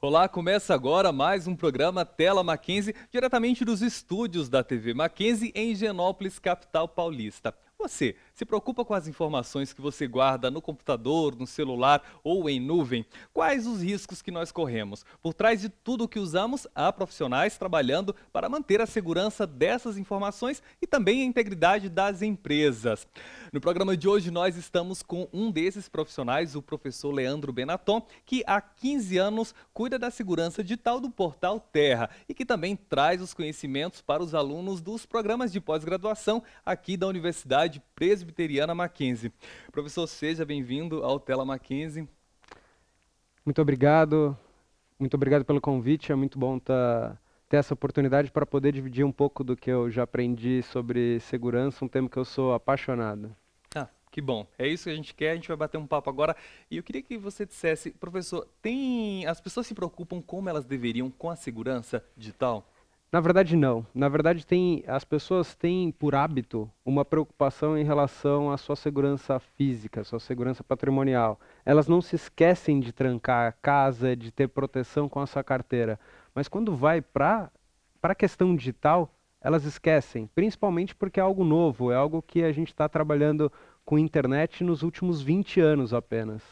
Olá, começa agora mais um programa Tela Mackenzie, diretamente dos estúdios da TV Mackenzie em Higienópolis, capital paulista. Você se preocupa com as informações que você guarda no computador, no celular ou em nuvem? Quais os riscos que nós corremos? Por trás de tudo o que usamos, há profissionais trabalhando para manter a segurança dessas informações e também a integridade das empresas. No programa de hoje, nós estamos com um desses profissionais, o professor Leandro Benaton, que há 15 anos cuida da segurança digital do Portal Terra e que também traz os conhecimentos para os alunos dos programas de pós-graduação aqui da Universidade Presbiteriana Mackenzie. Professor, seja bem-vindo ao Tela Mackenzie. Muito obrigado pelo convite. É muito bom ter essa oportunidade para poder dividir um pouco do que eu já aprendi sobre segurança, um tema que eu sou apaixonado. Que bom. É isso que a gente quer, a gente vai bater um papo agora. E eu queria que você dissesse, professor, as pessoas se preocupam como elas deveriam com a segurança digital? Na verdade, não. Na verdade, as pessoas têm por hábito uma preocupação em relação à sua segurança física, sua segurança patrimonial. Elas não se esquecem de trancar a casa, de ter proteção com a sua carteira. Mas quando vai para a questão digital, elas esquecem, principalmente porque é algo novo, é algo que a gente está trabalhando com internet nos últimos 20 anos apenas.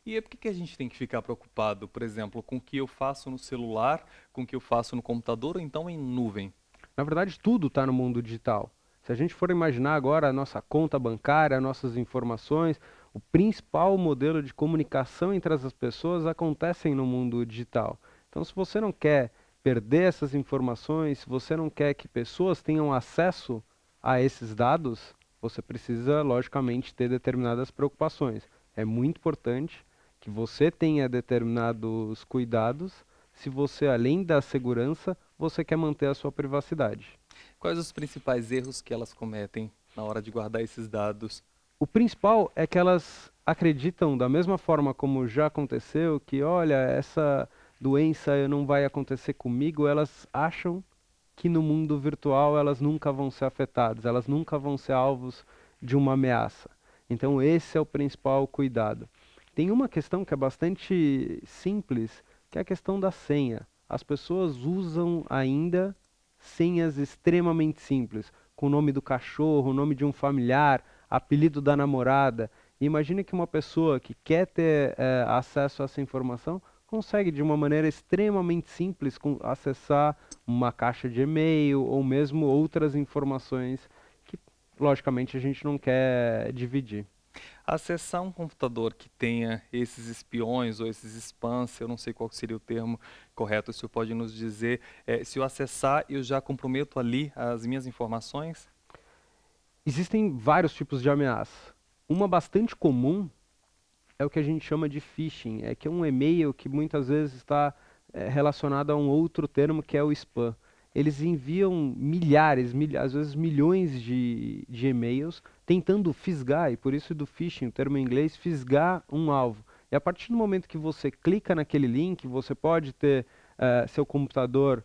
E por que a gente tem que ficar preocupado, por exemplo, com o que eu faço no celular, com o que eu faço no computador ou então em nuvem? Na verdade, tudo está no mundo digital. Se a gente for imaginar agora a nossa conta bancária, nossas informações, o principal modelo de comunicação entre as pessoas acontecem no mundo digital. Então, se você não quer perder essas informações, se você não quer que pessoas tenham acesso a esses dados, você precisa, logicamente, ter determinadas preocupações. É muito importante que você tenha determinados cuidados se você, além da segurança, você quer manter a sua privacidade. Quais os principais erros que elas cometem na hora de guardar esses dados? O principal é que elas acreditam, da mesma forma como já aconteceu, que olha, essa doença não vai acontecer comigo, elas acham que no mundo virtual elas nunca vão ser afetadas, elas nunca vão ser alvos de uma ameaça. Então esse é o principal cuidado. Tem uma questão que é bastante simples, que é a questão da senha. As pessoas usam ainda senhas extremamente simples, com o nome do cachorro, o nome de um familiar, apelido da namorada. E imagine que uma pessoa que quer ter acesso a essa informação consegue de uma maneira extremamente simples acessar uma caixa de e-mail ou mesmo outras informações que, logicamente, a gente não quer dividir. Acessar um computador que tenha esses espiões ou esses spams, eu não sei qual seria o termo correto, o senhor pode nos dizer, se eu acessar, eu já comprometo ali as minhas informações? Existem vários tipos de ameaça. Uma bastante comum é o que a gente chama de phishing, é que é um e-mail que muitas vezes está relacionado a um outro termo que é o spam. Eles enviam milhares, às vezes milhões de e-mails tentando fisgar, e por isso do phishing, o termo em inglês, fisgar um alvo. E a partir do momento que você clica naquele link, você pode ter seu computador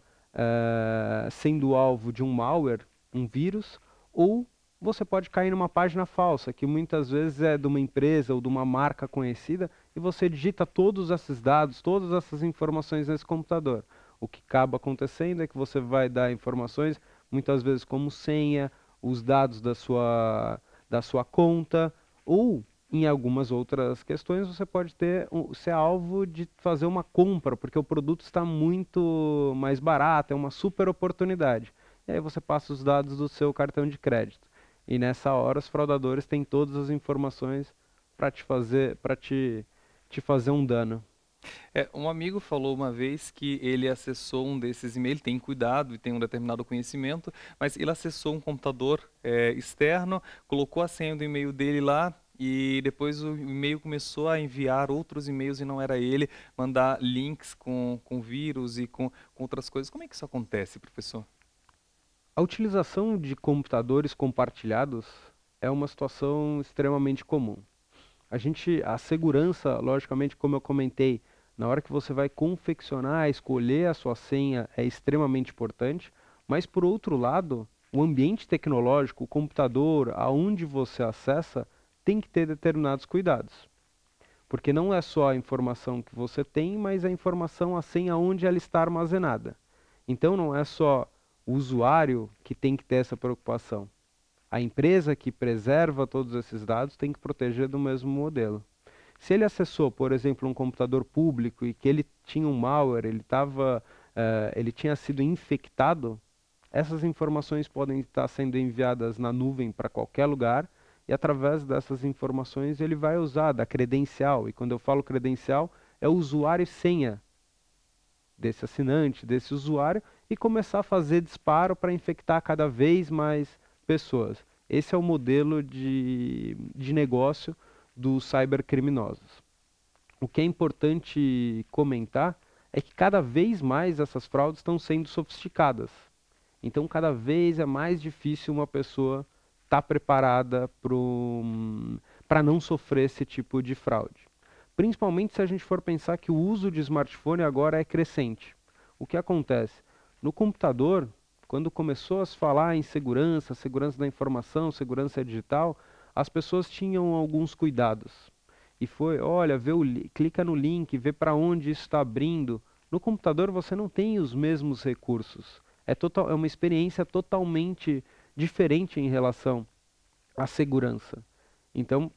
sendo alvo de um malware, um vírus, ou você pode cair numa página falsa, que muitas vezes é de uma empresa ou de uma marca conhecida, e você digita todos esses dados, todas essas informações nesse computador. O que acaba acontecendo é que você vai dar informações, muitas vezes como senha, os dados da sua conta, ou em algumas outras questões você pode ser alvo de fazer uma compra, porque o produto está muito mais barato, é uma super oportunidade. E aí você passa os dados do seu cartão de crédito. E nessa hora os fraudadores têm todas as informações para te fazer um dano. Um amigo falou uma vez que ele acessou um desses e-mails, tem cuidado e tem um determinado conhecimento, mas ele acessou um computador externo, colocou a senha do e-mail dele lá e depois o e-mail começou a enviar outros e-mails e não era ele, mandar links com vírus e com outras coisas. Como é que isso acontece, professor? A utilização de computadores compartilhados é uma situação extremamente comum. A segurança, logicamente, como eu comentei, na hora que você vai confeccionar, escolher a sua senha é extremamente importante, mas por outro lado, o ambiente tecnológico, o computador, aonde você acessa, tem que ter determinados cuidados. Porque não é só a informação que você tem, mas a informação assim aonde ela está armazenada. Então não é só o usuário que tem que ter essa preocupação. A empresa que preserva todos esses dados tem que proteger do mesmo modelo. Se ele acessou, por exemplo, um computador público e que ele tinha um malware, ele tinha sido infectado, essas informações podem estar sendo enviadas na nuvem para qualquer lugar e através dessas informações ele vai usar da credencial. E quando eu falo credencial, é o usuário e senha desse assinante, desse usuário, e começar a fazer disparo para infectar cada vez mais pessoas. Esse é o modelo de negócio dos cybercriminosos. O que é importante comentar é que cada vez mais essas fraudes estão sendo sofisticadas. Então, cada vez é mais difícil uma pessoa estar preparada para não sofrer esse tipo de fraude. Principalmente se a gente for pensar que o uso de smartphone agora é crescente. O que acontece? No computador, quando começou a se falar em segurança, segurança da informação, segurança digital, as pessoas tinham alguns cuidados. E foi, olha, clica no link, vê para onde isso está abrindo. No computador você não tem os mesmos recursos. É uma experiência totalmente diferente em relação à segurança. Então,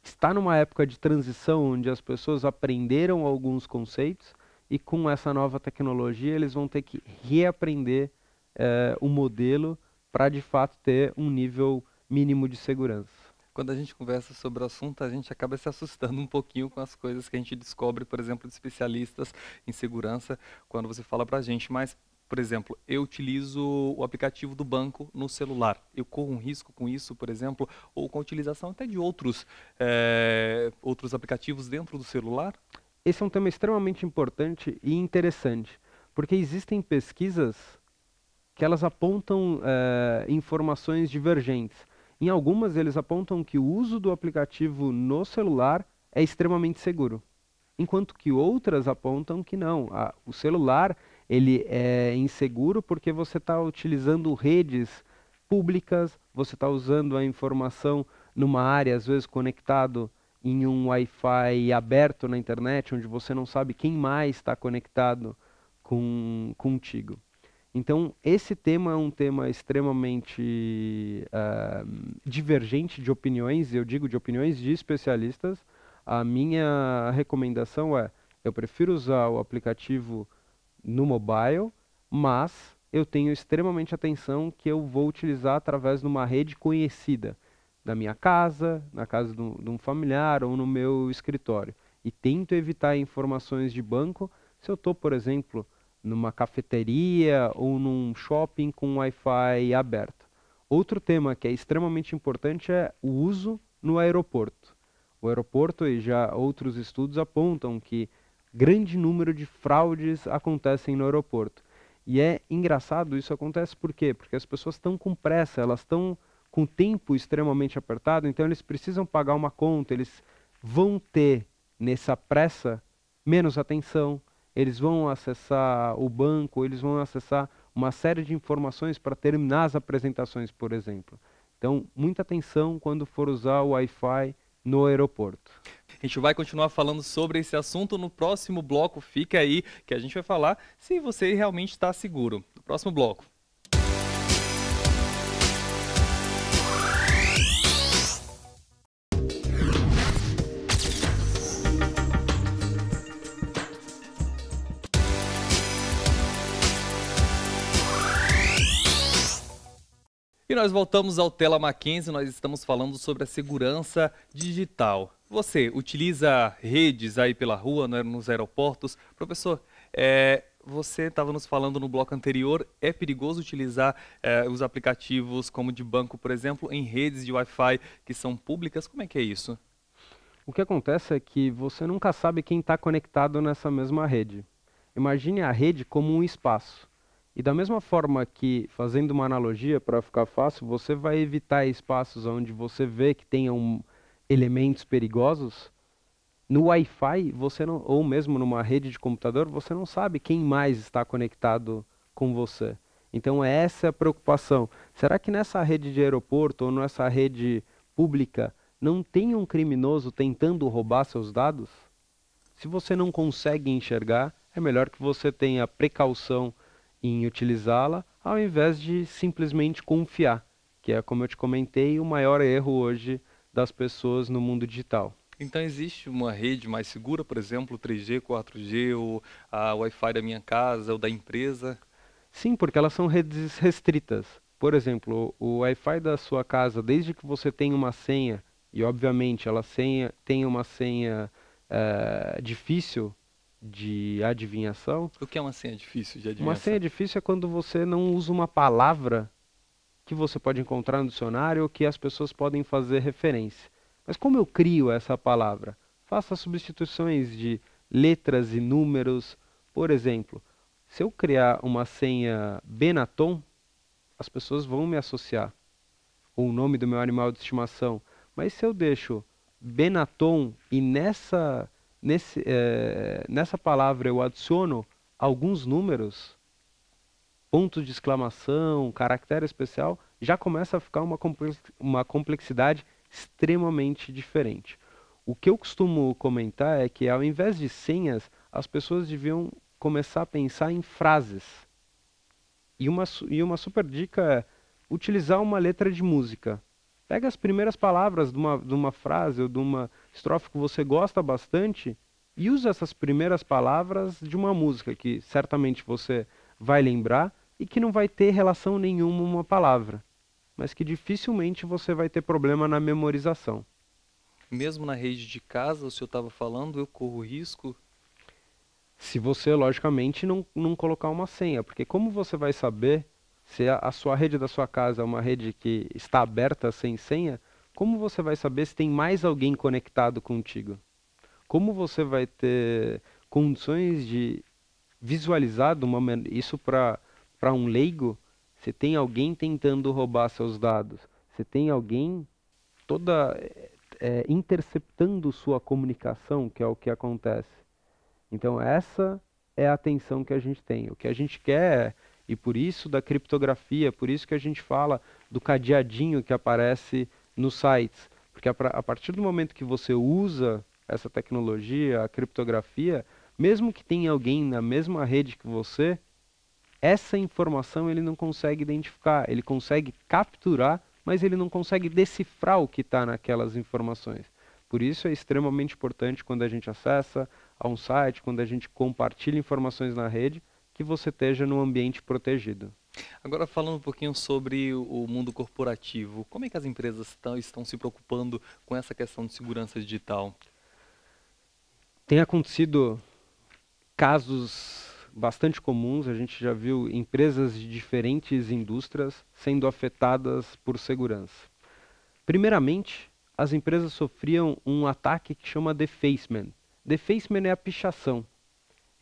está numa época de transição onde as pessoas aprenderam alguns conceitos e com essa nova tecnologia eles vão ter que reaprender o modelo para de fato ter um nível mínimo de segurança. Quando a gente conversa sobre o assunto, a gente acaba se assustando um pouquinho com as coisas que a gente descobre, por exemplo, de especialistas em segurança, quando você fala para a gente. Mas, por exemplo, eu utilizo o aplicativo do banco no celular. Eu corro um risco com isso, por exemplo, ou com a utilização até de outros aplicativos dentro do celular? Esse é um tema extremamente importante e interessante, porque existem pesquisas que elas apontam informações divergentes. Em algumas, eles apontam que o uso do aplicativo no celular é extremamente seguro, enquanto que outras apontam que não. O celular ele é inseguro porque você está utilizando redes públicas, você está usando a informação numa área, às vezes conectado em um Wi-Fi aberto na internet, onde você não sabe quem mais está conectado contigo. Então, esse tema é um tema extremamente divergente de opiniões, eu digo de opiniões de especialistas. A minha recomendação eu prefiro usar o aplicativo no mobile, mas eu tenho extremamente atenção que eu vou utilizar através de uma rede conhecida, na minha casa, na casa de um familiar ou no meu escritório. E tento evitar informações de banco se eu estou, por exemplo, numa cafeteria ou num shopping com Wi-Fi aberto. Outro tema que é extremamente importante é o uso no aeroporto. O aeroporto e já outros estudos apontam que grande número de fraudes acontecem no aeroporto. E é engraçado, isso acontece por quê? Porque as pessoas estão com pressa, elas estão com o tempo extremamente apertado, então eles precisam pagar uma conta, eles vão ter nessa pressa menos atenção, eles vão acessar o banco, eles vão acessar uma série de informações para terminar as apresentações, por exemplo. Então, muita atenção quando for usar o Wi-Fi no aeroporto. A gente vai continuar falando sobre esse assunto no próximo bloco. Fica aí que a gente vai falar se você realmente está seguro. No próximo bloco. E nós voltamos ao Tela Mackenzie, nós estamos falando sobre a segurança digital. Você utiliza redes aí pela rua, nos aeroportos? Professor, você estava nos falando no bloco anterior, é perigoso utilizar os aplicativos como de banco, por exemplo, em redes de Wi-Fi que são públicas? Como é que é isso? O que acontece é que você nunca sabe quem está conectado nessa mesma rede. Imagine a rede como um espaço. E da mesma forma que, fazendo uma analogia para ficar fácil, você vai evitar espaços onde você vê que tenham elementos perigosos. No Wi-Fi, você não, ou mesmo numa rede de computador, você não sabe quem mais está conectado com você. Então essa é a preocupação. Será que nessa rede de aeroporto ou nessa rede pública não tem um criminoso tentando roubar seus dados? Se você não consegue enxergar, é melhor que você tenha precaução em utilizá-la, ao invés de simplesmente confiar, que é, como eu te comentei, o maior erro hoje das pessoas no mundo digital. Então existe uma rede mais segura, por exemplo, 3G, 4G, ou a Wi-Fi da minha casa ou da empresa? Sim, porque elas são redes restritas. Por exemplo, o Wi-Fi da sua casa, desde que você tenha uma senha, e obviamente tenha uma senha difícil de adivinhação. O que é uma senha difícil de Uma senha adivinhação? difícil é quando você não usa uma palavra que você pode encontrar no dicionário ou que as pessoas podem fazer referência. Mas como eu crio essa palavra? Faça substituições de letras e números. Por exemplo, se eu criar uma senha Benaton, as pessoas vão me associar, ou o nome do meu animal de estimação. Mas se eu deixo Benaton e nessa palavra eu adiciono alguns números, ponto de exclamação, caractere especial, já começa a ficar uma complexidade extremamente diferente. O que eu costumo comentar é que, ao invés de senhas, as pessoas deviam começar a pensar em frases. E uma super dica é utilizar uma letra de música. Pega as primeiras palavras de uma frase ou de uma estrofe que você gosta bastante e usa essas primeiras palavras de uma música que certamente você vai lembrar e que não vai ter relação nenhuma uma palavra, mas que dificilmente você vai ter problema na memorização. Mesmo na rede de casa, o senhor estava falando, eu corro risco. Se você, logicamente, não colocar uma senha, porque como você vai saber se a sua rede da sua casa é uma rede que está aberta sem senha, como você vai saber se tem mais alguém conectado contigo? Como você vai ter condições de visualizar isso para um leigo? Se tem alguém tentando roubar seus dados, se tem alguém toda interceptando sua comunicação, que é o que acontece. Então, essa é a atenção que a gente tem. O que a gente quer, e por isso da criptografia, por isso que a gente fala do cadeadinho que aparece nos sites. Porque a partir do momento que você usa essa tecnologia, a criptografia, mesmo que tenha alguém na mesma rede que você, essa informação ele não consegue identificar. Ele consegue capturar, mas ele não consegue decifrar o que está naquelas informações. Por isso é extremamente importante quando a gente acessa a um site, quando a gente compartilha informações na rede, que você esteja num ambiente protegido. Agora falando um pouquinho sobre o mundo corporativo, como é que as empresas estão se preocupando com essa questão de segurança digital? Tem acontecido casos bastante comuns, a gente já viu empresas de diferentes indústrias sendo afetadas por segurança. Primeiramente, as empresas sofriam um ataque que chama defacement. Defacement é a pichação.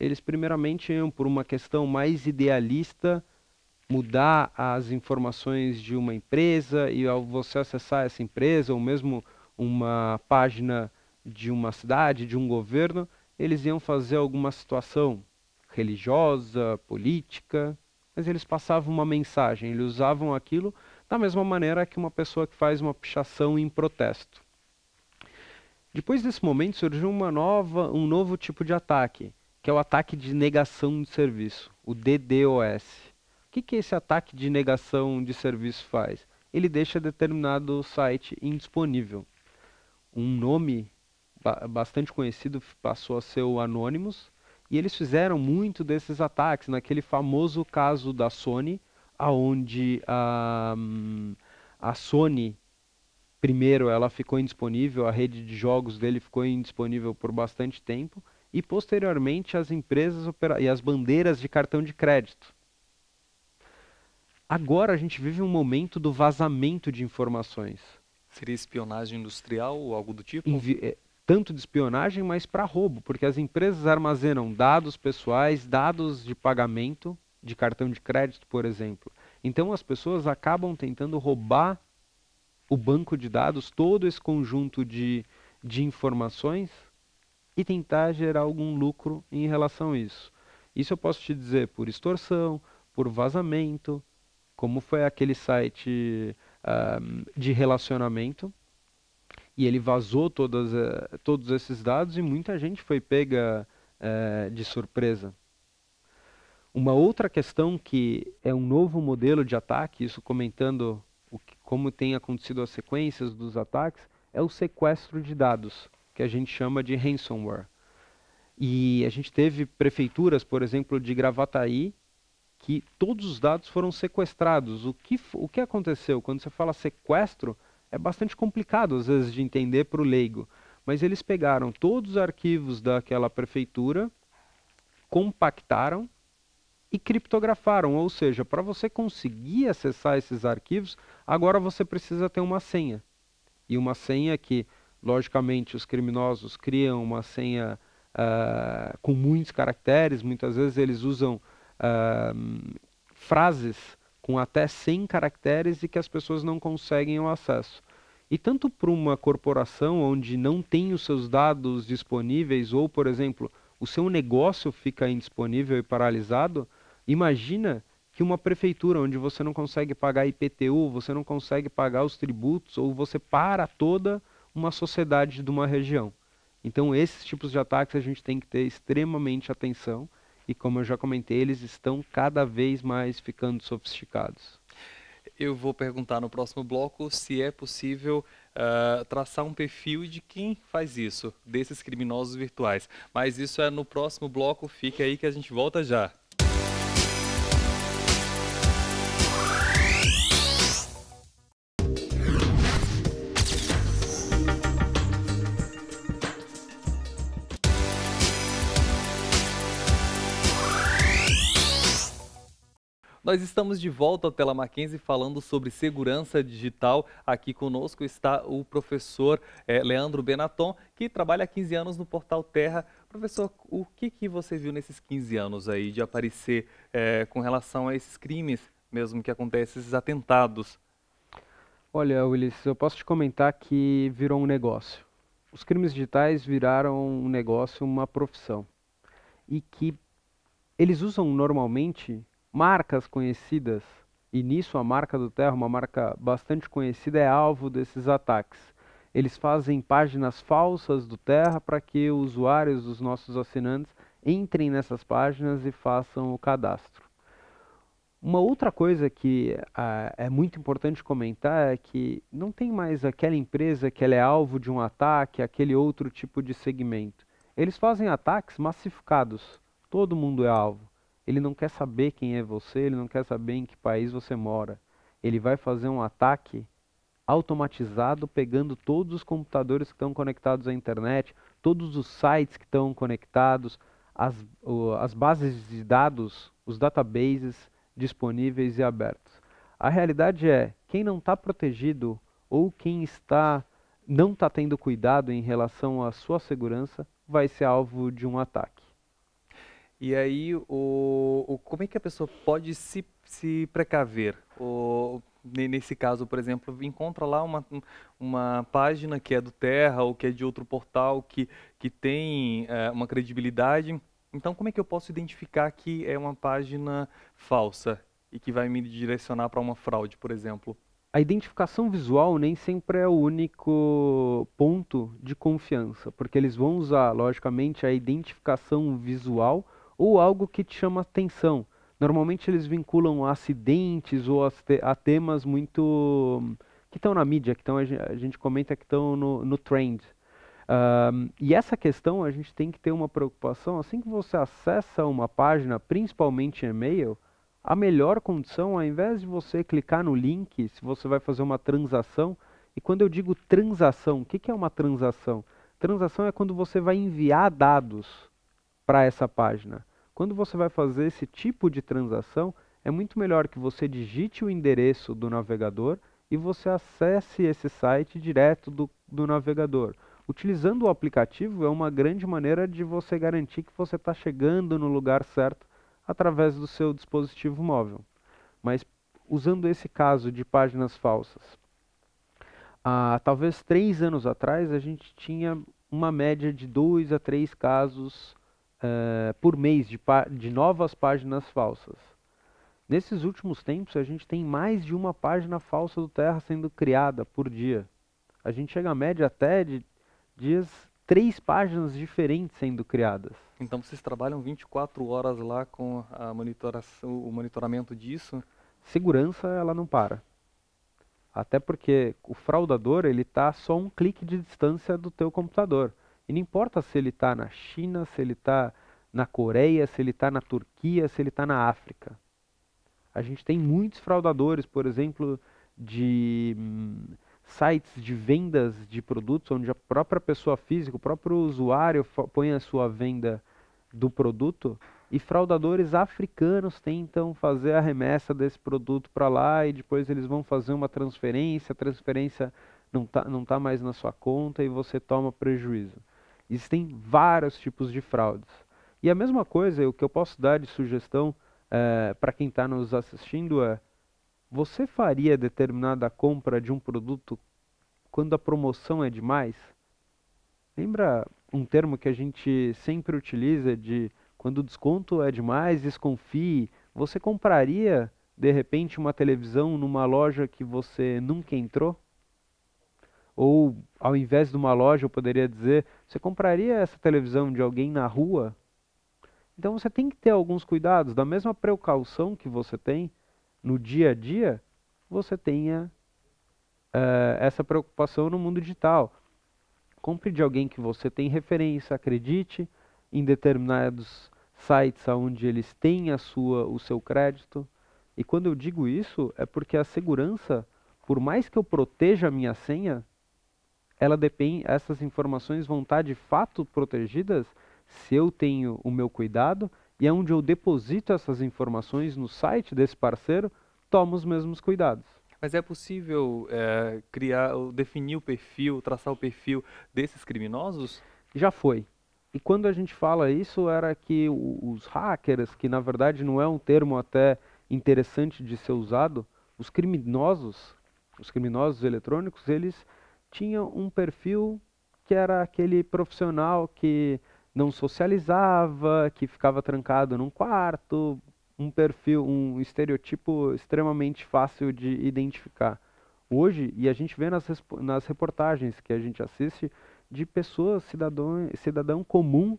Eles primeiramente iam por uma questão mais idealista, mudar as informações de uma empresa e ao você acessar essa empresa ou mesmo uma página de uma cidade, de um governo, eles iam fazer alguma situação religiosa, política, mas eles passavam uma mensagem, eles usavam aquilo da mesma maneira que uma pessoa que faz uma pichação em protesto. Depois desse momento surgiu um novo tipo de ataque, que é o ataque de negação de serviço, o DDoS. O que esse ataque de negação de serviço faz? Ele deixa determinado site indisponível. Um nome bastante conhecido passou a ser o Anonymous, e eles fizeram muito desses ataques, naquele famoso caso da Sony, aonde a Sony, primeiro, ela ficou indisponível, a rede de jogos dele ficou indisponível por bastante tempo, e posteriormente as empresas e as bandeiras de cartão de crédito. Agora a gente vive um momento do vazamento de informações. Seria espionagem industrial ou algo do tipo? Tanto de espionagem, mas para roubo, porque as empresas armazenam dados pessoais, dados de pagamento, de cartão de crédito, por exemplo. Então as pessoas acabam tentando roubar o banco de dados, todo esse conjunto de informações e tentar gerar algum lucro em relação a isso. Isso eu posso te dizer por extorsão, por vazamento, como foi aquele site de relacionamento, E ele vazou todos esses dados e muita gente foi pega de surpresa. Uma outra questão que é um novo modelo de ataque, isso comentando como tem acontecido as sequências dos ataques, é o sequestro de dados, que a gente chama de ransomware. E a gente teve prefeituras, por exemplo, de Gravataí, que todos os dados foram sequestrados. O que aconteceu? Quando você fala sequestro, é bastante complicado às vezes de entender para o leigo. Mas eles pegaram todos os arquivos daquela prefeitura, compactaram e criptografaram, ou seja, para você conseguir acessar esses arquivos, agora você precisa ter uma senha. E uma senha que, logicamente, os criminosos criam uma senha com muitos caracteres, muitas vezes eles usam frases com até 100 caracteres e que as pessoas não conseguem o acesso. E tanto para uma corporação onde não tem os seus dados disponíveis, ou, por exemplo, o seu negócio fica indisponível e paralisado, imagina que uma prefeitura onde você não consegue pagar IPTU, você não consegue pagar os tributos, ou você para toda uma sociedade de uma região. Então, esses tipos de ataques a gente tem que ter extremamente atenção, e como eu já comentei, eles estão cada vez mais ficando sofisticados. Eu vou perguntar no próximo bloco se é possível traçar um perfil de quem faz isso, desses criminosos virtuais. Mas isso é no próximo bloco, fica aí que a gente volta já. Nós estamos de volta ao Tela Mackenzie falando sobre segurança digital. Aqui conosco está o professor Leandro Benaton, que trabalha há 15 anos no Portal Terra. Professor, o que você viu nesses 15 anos aí de aparecer com relação a esses crimes mesmo que acontecem, esses atentados? Olha, Ulisses, eu posso te comentar que virou um negócio. Os crimes digitais viraram um negócio, uma profissão. E que eles usam normalmente marcas conhecidas, e nisso a marca do Terra, uma marca bastante conhecida, é alvo desses ataques. Eles fazem páginas falsas do Terra para que os usuários, os nossos assinantes, entrem nessas páginas e façam o cadastro. Uma outra coisa que é muito importante comentar é que não tem mais aquela empresa que ela é alvo de um ataque, aquele outro tipo de segmento. Eles fazem ataques massificados, todo mundo é alvo. Ele não quer saber quem é você, ele não quer saber em que país você mora. Ele vai fazer um ataque automatizado, pegando todos os computadores que estão conectados à internet, todos os sites que estão conectados, as bases de dados, os databases disponíveis e abertos. A realidade é, quem não está protegido ou quem não está tendo cuidado em relação à sua segurança, vai ser alvo de um ataque. E aí, como é que a pessoa pode se precaver? Nesse caso, por exemplo, encontra lá uma página que é do Terra ou que é de outro portal que tem uma credibilidade. Então, como é que eu posso identificar que é uma página falsa e que vai me direcionar para uma fraude, por exemplo? A identificação visual nem sempre é o único ponto de confiança, porque eles vão usar, logicamente, a identificação visual ou algo que te chama atenção. Normalmente eles vinculam a acidentes ou a temas muito que estão na mídia, a gente comenta que estão no trend. E essa questão a gente tem que ter uma preocupação, assim que você acessa uma página, principalmente e-mail, a melhor condição, ao invés de você clicar no link, se você vai fazer uma transação, e quando eu digo transação, o que é uma transação? Transação é quando você vai enviar dados para essa página. Quando você vai fazer esse tipo de transação, é muito melhor que você digite o endereço do navegador e você acesse esse site direto do navegador. Utilizando o aplicativo é uma grande maneira de você garantir que você está chegando no lugar certo através do seu dispositivo móvel. Mas usando esse caso de páginas falsas, talvez 3 anos atrás a gente tinha uma média de 2 a 3 casos por mês de novas páginas falsas. Nesses últimos tempos a gente tem mais de uma página falsa do Terra sendo criada por dia. A gente chega à média até de dias, 3 páginas diferentes sendo criadas. Então vocês trabalham 24 horas lá com a monitoração, o monitoramento disso? Segurança, ela não para. Até porque o fraudador, ele está só um clique de distância do teu computador. E não importa se ele está na China, se ele está na Coreia, se ele está na Turquia, se ele está na África. A gente tem muitos fraudadores, por exemplo, de sites de vendas de produtos, onde a própria pessoa física, o próprio usuário põe a sua venda do produto, e fraudadores africanos tentam fazer a remessa desse produto para lá e depois eles vão fazer uma transferência, a transferência não tá mais na sua conta e você toma prejuízo. Existem vários tipos de fraudes. E a mesma coisa, o que eu posso dar de sugestão para quem está nos assistindo é: você faria determinada compra de um produto quando a promoção é demais? Lembra um termo que a gente sempre utiliza de quando o desconto é demais, desconfie. Você compraria, de repente, uma televisão numa loja que você nunca entrou? Ou, ao invés de uma loja, eu poderia dizer, você compraria essa televisão de alguém na rua? Então você tem que ter alguns cuidados. Da mesma precaução que você tem no dia a dia, você tenha essa preocupação no mundo digital. Compre de alguém que você tem referência, acredite em determinados sites onde eles têm o seu crédito. E quando eu digo isso, é porque a segurança, por mais que eu proteja a minha senha, ela depende, essas informações vão estar de fato protegidas se eu tenho o meu cuidado e é onde eu deposito essas informações no site desse parceiro, tomo os mesmos cuidados. Mas é possível criar, ou definir o perfil, traçar o perfil desses criminosos? Já foi. E quando a gente fala isso, era que os hackers, que na verdade não é um termo até interessante de ser usado, os criminosos eletrônicos, eles tinham um perfil que era aquele profissional que não socializava, que ficava trancado num quarto, um perfil, um estereotipo extremamente fácil de identificar. Hoje, e a gente vê nas reportagens que a gente assiste, de pessoas, cidadão comum,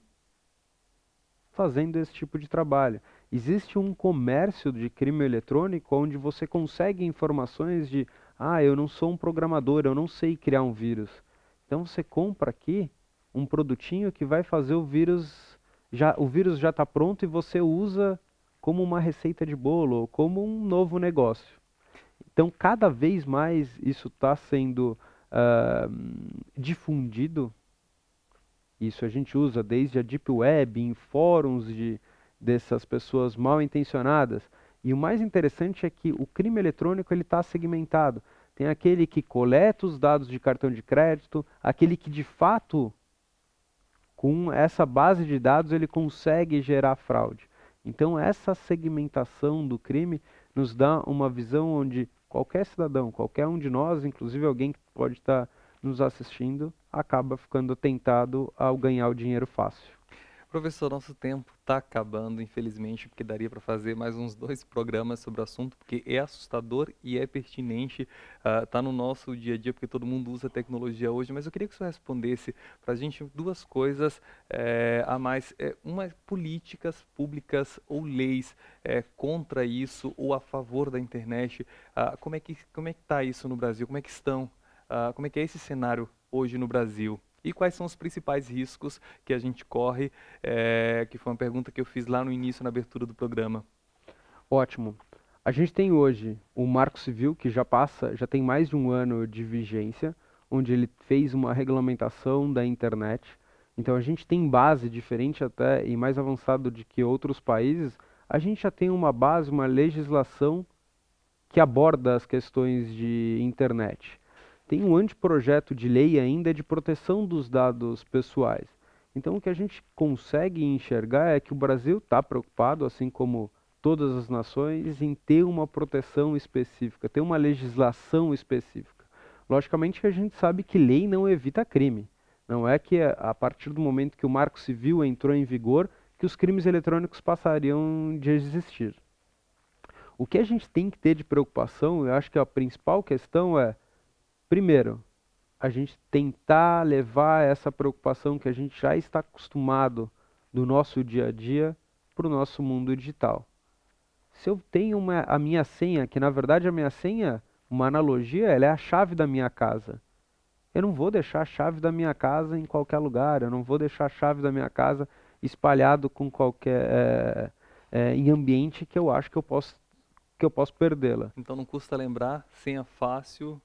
fazendo esse tipo de trabalho. Existe um comércio de crime eletrônico onde você consegue informações de, eu não sou um programador, eu não sei criar um vírus. Então você compra aqui um produtinho que vai fazer o vírus já está pronto e você usa como uma receita de bolo, ou como um novo negócio. Então, cada vez mais isso está sendo difundido. Isso a gente usa desde a Deep Web, em fóruns dessas pessoas mal intencionadas. E o mais interessante é que o crime eletrônico está segmentado. Tem aquele que coleta os dados de cartão de crédito, aquele que de fato, com essa base de dados, ele consegue gerar fraude. Então essa segmentação do crime nos dá uma visão onde qualquer cidadão, qualquer um de nós, inclusive alguém que pode estar nos assistindo, acaba ficando tentado ao ganhar o dinheiro fácil. Professor, nosso tempo está acabando, infelizmente, porque daria para fazer mais uns 2 programas sobre o assunto, porque é assustador e é pertinente, tá no nosso dia a dia, porque todo mundo usa tecnologia hoje, mas eu queria que o senhor respondesse para a gente 2 coisas a mais. Políticas públicas ou leis contra isso ou a favor da internet. Como é que está isso no Brasil? Como é que estão? Como é que é esse cenário hoje no Brasil? E quais são os principais riscos que a gente corre, que foi uma pergunta que eu fiz lá no início, na abertura do programa. Ótimo. A gente tem hoje o Marco Civil, que já tem mais de um ano de vigência, onde ele fez uma regulamentação da internet. Então a gente tem base diferente até e mais avançado do que outros países. A gente já tem uma base, uma legislação que aborda as questões de internet. Tem um anteprojeto de lei ainda de proteção dos dados pessoais. Então o que a gente consegue enxergar é que o Brasil está preocupado, assim como todas as nações, em ter uma proteção específica, ter uma legislação específica. Logicamente que a gente sabe que lei não evita crime. Não é que a partir do momento que o Marco Civil entrou em vigor, que os crimes eletrônicos passariam de existir. O que a gente tem que ter de preocupação, eu acho que a principal questão é, primeiro, a gente tentar levar essa preocupação que a gente já está acostumado do nosso dia a dia para o nosso mundo digital. Se eu tenho a minha senha, que na verdade a minha senha, uma analogia, ela é a chave da minha casa. Eu não vou deixar a chave da minha casa em qualquer lugar, eu não vou deixar a chave da minha casa espalhado com em ambiente que eu acho que eu posso perdê-la. Então não custa lembrar, senha fácil.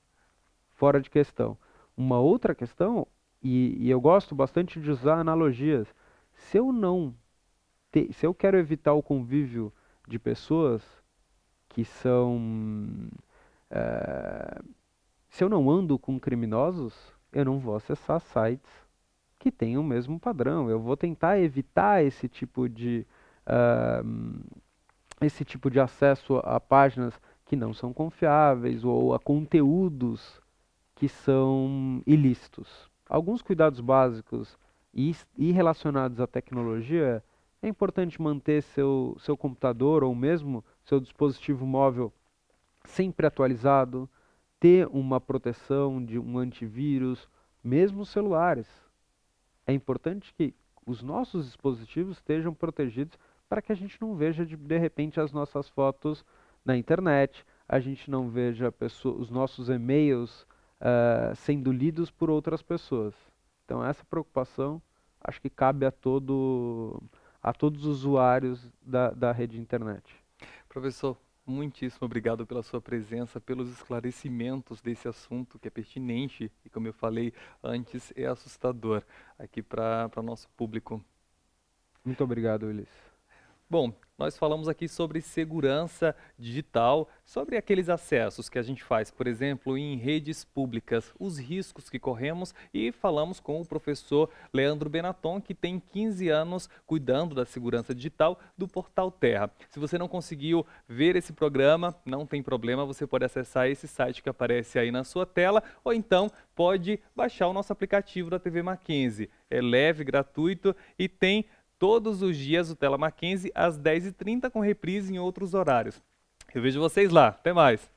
Fora de questão. Uma outra questão, e eu gosto bastante de usar analogias, se eu quero evitar o convívio de pessoas que são... se eu não ando com criminosos, eu não vou acessar sites que tenham o mesmo padrão. Eu vou tentar evitar esse tipo de acesso a páginas que não são confiáveis ou a conteúdos que são ilícitos. Alguns cuidados básicos e relacionados à tecnologia, é importante manter seu computador ou mesmo seu dispositivo móvel sempre atualizado, ter uma proteção de um antivírus, mesmo os celulares. É importante que os nossos dispositivos estejam protegidos para que a gente não veja de repente as nossas fotos na internet, a gente não veja os nossos e-mails sendo lidos por outras pessoas. Então essa preocupação acho que cabe a todos os usuários da rede internet. Professor, muitíssimo obrigado pela sua presença, pelos esclarecimentos desse assunto que é pertinente e, como eu falei antes, é assustador aqui para nosso público. Muito obrigado, Ulisses. Bom, nós falamos aqui sobre segurança digital, sobre aqueles acessos que a gente faz, por exemplo, em redes públicas, os riscos que corremos, e falamos com o professor Leandro Benaton, que tem 15 anos cuidando da segurança digital do Portal Terra. Se você não conseguiu ver esse programa, não tem problema, você pode acessar esse site que aparece aí na sua tela, ou então pode baixar o nosso aplicativo da TV Mackenzie. É leve, gratuito e tem todos os dias o Tela Mackenzie às 10h30 com reprise em outros horários. Eu vejo vocês lá. Até mais!